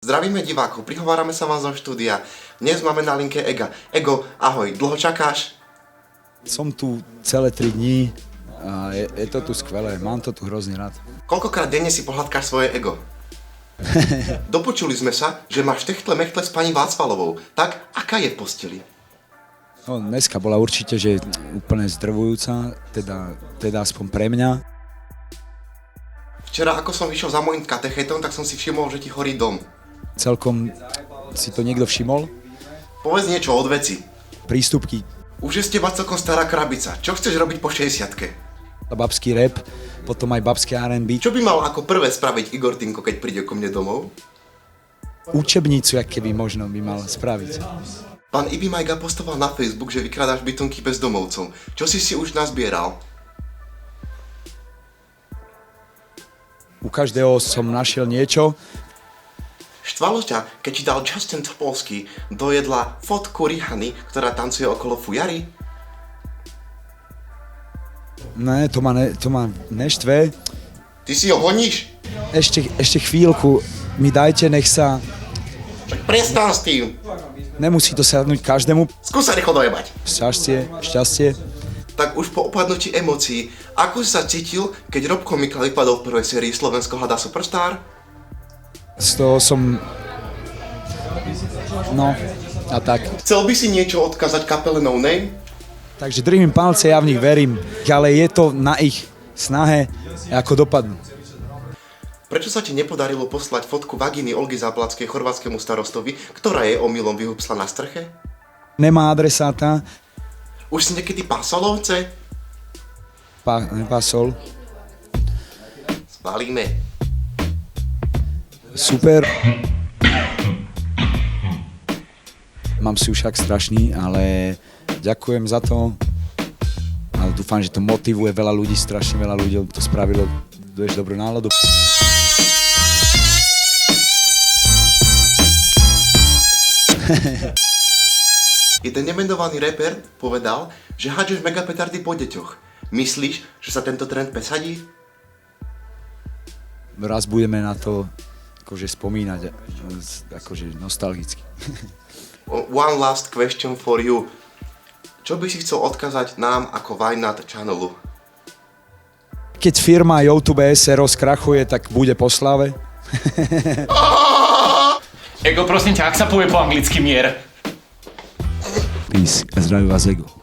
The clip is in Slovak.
Zdravíme divákov, prihovárame sa vám zo štúdia. Dnes máme na linke Ega. Ego, ahoj, dlho čakáš? Som tu celé 3 dní a je to tu skvelé, mám to tu hrozne rád. Koľkokrát denne si pohľadkáš svoje ego? Dopočuli sme sa, že máš techtle mechtle s pani Vácvalovou. Tak, aká je v posteli? No, dneska bola určite, že úplne zdrvujúca, teda aspoň pre mňa. Včera, ako som išiel za môjim katechetom, tak som si všimol, že ti horí dom. Celkom si to niekto všimol? Povedz niečo od veci. Prístupky, Už je z teba celkom stará krabica. Čo chceš robiť po 60-ke? babský rap, potom aj babské R&B. Čo by mal ako prvé spraviť Igor Tinko, keď príde ku mne domov? Učebnicu, jak keby možno by mal spraviť. Pán Ibi Majga postoval na Facebook, že vykrádaš bytunky bezdomovcom. Čo si už nazbieral? U každého som našiel niečo. Štvalo ťa, keď ti dal Justin Topolsky do jedla fotku Rihany, ktorá tancuje okolo fujary? Ne, to ma neštve. Ty si ho honíš? Ešte chvíľku mi dajte, nech sa... Tak prestan s tým. Nemusí to sadnúť každému. Skús sa rýchlo dojebať. Šťastie. Tak už po opadnutí emócií, ako si sa cítil, keď Robko Mikla vypadol v prvej sérii Slovensko hľadá Superstar? Z toho som... No, a tak. Chcel by si niečo odkázať kapele No Name? Takže držím im palce, ja v nich verím, ale je to na ich snahe, ako dopadnú. Prečo sa ti nepodarilo poslať fotku vagíny Olgy Záblackej chorvátskemu starostovi, ktorá je omylom vyhupsla na strche? Nemá adresáta, Už si niekedy pásol ovce? nepásol. Spálime. Super. Mám si však strašný, ale ďakujem za to. Ale dúfam, že to motivuje veľa ľudí, strašne veľa ľudí to spravilo, doješ dobrú náladu. Jeden nemenovaný reper povedal, že hádžeš megapetardy po deťoch. Myslíš, že sa tento trend presadí? Raz budeme na to akože spomínať, akože nostalgicky. One last question for you. Čo by si chcel odkázať nám ako Vajnat channelu? Keď firma YouTube SRO skrachuje, tak bude po slave. Ego, prosím ťa, ak sa povie po anglicky mier? Peace. Zdraví vás Ego.